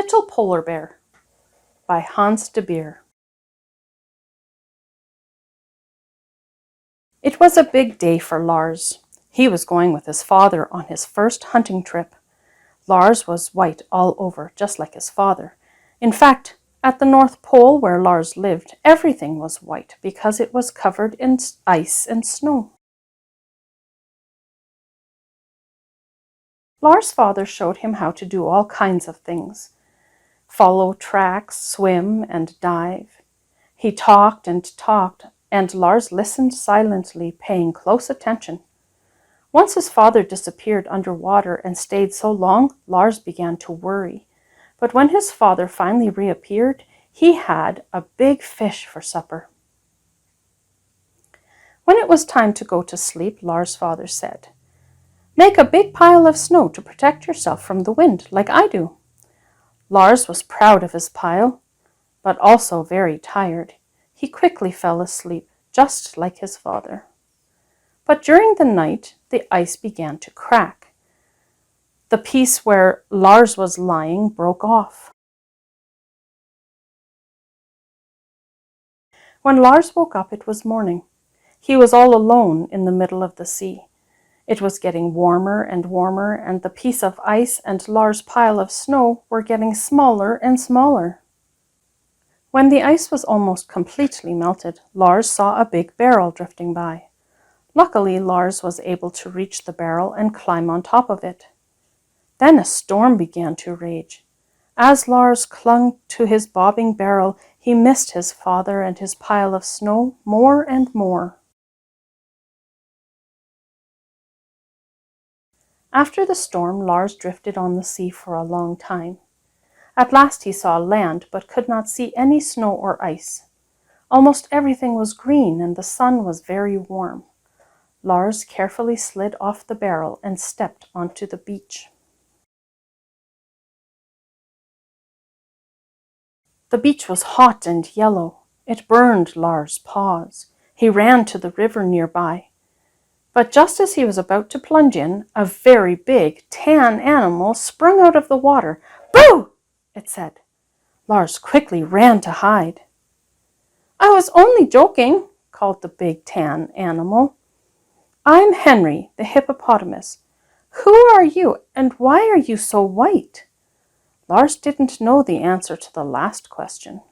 Little Polar Bear by Hans de Beer. It was a big day for Lars. He was going with his father on his first hunting trip. Lars was white all over, just like his father. In fact, at the North Pole where Lars lived, everything was white because it was covered in ice and snow. Lars' father showed him how to do all kinds of things. Follow tracks, swim, and dive. He talked, and Lars listened silently, paying close attention. Once his father disappeared underwater and stayed so long, Lars began to worry. But when his father finally reappeared, he had a big fish for supper. When it was time to go to sleep, Lars' father said, "Make a big pile of snow to protect yourself from the wind, like I do." Lars was proud of his pile, but also very tired. He quickly fell asleep, just like his father. But during the night, the ice began to crack. The piece where Lars was lying broke off. When Lars woke up, it was morning. He was all alone in the middle of the sea. It was getting warmer, and the piece of ice and Lars' pile of snow were getting smaller and smaller. When the ice was almost completely melted, Lars saw a big barrel drifting by. Luckily, Lars was able to reach the barrel and climb on top of it. Then a storm began to rage. As Lars clung to his bobbing barrel, he missed his father and his pile of snow more and more. After the storm, Lars drifted on the sea for a long time. At last he saw land, but could not see any snow or ice. Almost everything was green, and the sun was very warm. Lars carefully slid off the barrel and stepped onto the beach. The beach was hot and yellow. It burned Lars' paws. He ran to the river nearby. But just as he was about to plunge in, a very big tan animal sprung out of the water. "Boo!" it said. Lars quickly ran to hide. "I was only joking," called the big tan animal. "I'm Henry, the hippopotamus. Who are you, and why are you so white?" Lars didn't know the answer to the last question.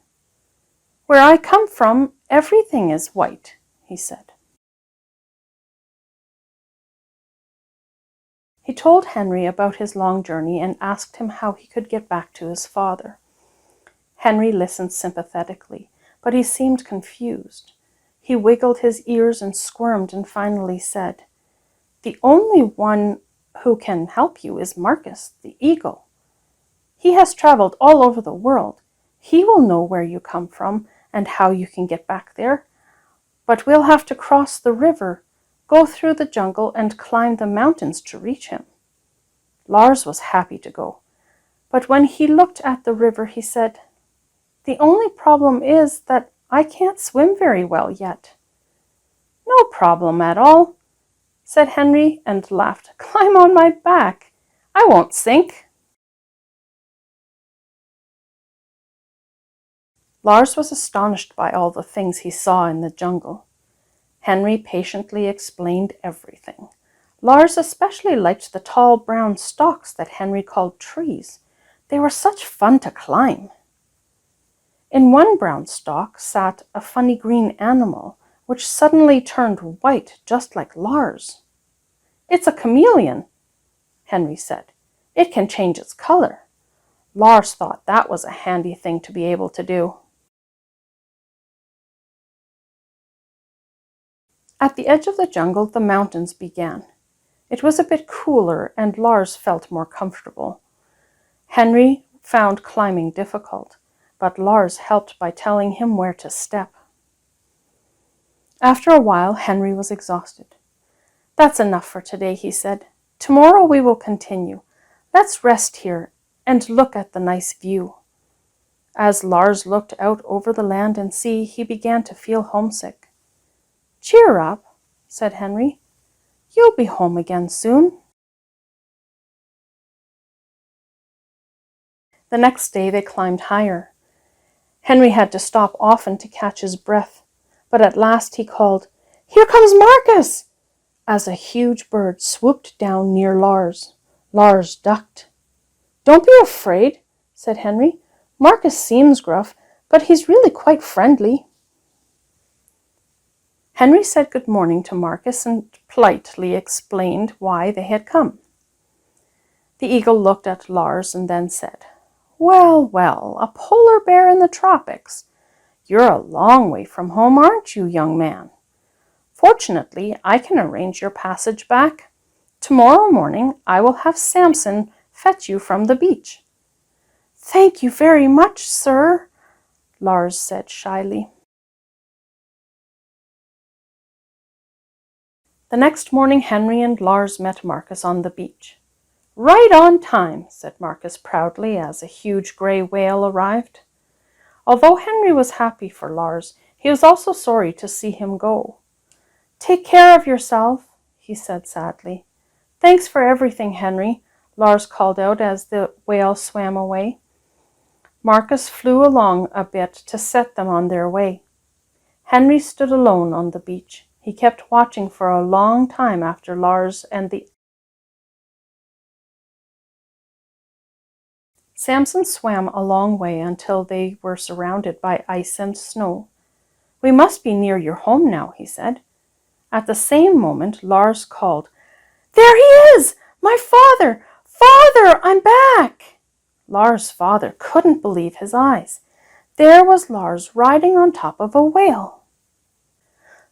"Where I come from, everything is white," he said. He told Henry about his long journey and asked him how he could get back to his father. Henry listened sympathetically, but he seemed confused. He wiggled his ears and squirmed and finally said, "The only one who can help you is Marcus, the eagle. He has traveled all over the world. He will know where you come from and how you can get back there. But we'll have to cross the river, go through the jungle, and climb the mountains to reach him." Lars was happy to go, but when he looked at the river, he said, "The only problem is that I can't swim very well yet." "No problem at all," said Henry and laughed. "Climb on my back. I won't sink." Lars was astonished by all the things he saw in the jungle. Henry patiently explained everything. Lars especially liked the tall brown stalks that Henry called trees. They were such fun to climb. In one brown stalk sat a funny green animal, which suddenly turned white, just like Lars. "It's a chameleon," Henry said. "It can change its color." Lars thought that was a handy thing to be able to do. At the edge of the jungle, the mountains began. It was a bit cooler, and Lars felt more comfortable. Henry found climbing difficult, but Lars helped by telling him where to step. After a while, Henry was exhausted. "That's enough for today," he said. "Tomorrow we will continue. Let's rest here and look at the nice view." As Lars looked out over the land and sea, he began to feel homesick. "Cheer up," said Henry. "You'll be home again soon." The next day they climbed higher. Henry had to stop often to catch his breath, but at last he called, "Here comes Marcus!" as a huge bird swooped down near Lars. Lars ducked. "Don't be afraid," said Henry. "Marcus seems gruff, but he's really quite friendly." Henry said good morning to Marcus and politely explained why they had come. The eagle looked at Lars and then said, "Well, well, a polar bear in the tropics. You're a long way from home, aren't you, young man? Fortunately, I can arrange your passage back. Tomorrow morning I will have Samson fetch you from the beach." "Thank you very much, sir," Lars said shyly. The next morning Henry and Lars met Marcus on the beach. "Right on time," said Marcus proudly as a huge grey whale arrived. Although Henry was happy for Lars, he was also sorry to see him go. "Take care of yourself," he said sadly. "Thanks for everything, Henry," Lars called out as the whale swam away. Marcus flew along a bit to set them on their way. Henry stood alone on the beach. He kept watching for a long time after Lars and the Samson swam a long way until they were surrounded by ice and snow. "We must be near your home now," he said. At the same moment, Lars called, "There he is! My father! Father, I'm back!" Lars' father couldn't believe his eyes. There was Lars riding on top of a whale.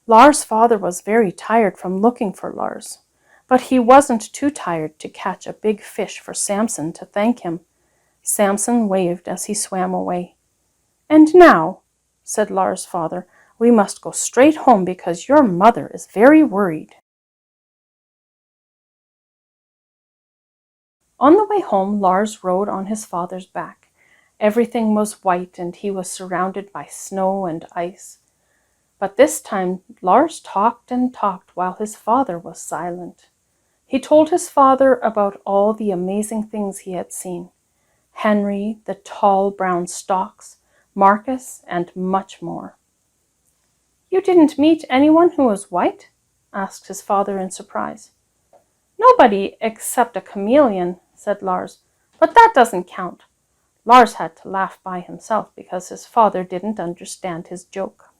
Lars' father was very tired from looking for Lars, but he wasn't too tired to catch a big fish for Samson to thank him. Samson waved as he swam away. "And now," said Lars' father, "we must go straight home because your mother is very worried." On the way home, Lars rode on his father's back. Everything was white and he was surrounded by snow and ice. But this time Lars talked and talked while his father was silent. He told his father about all the amazing things he had seen. Henry, the tall brown stalks, Marcus, and much more. "You didn't meet anyone who was white?" asked his father in surprise. "Nobody except a chameleon," said Lars, "but that doesn't count." Lars had to laugh by himself because his father didn't understand his joke.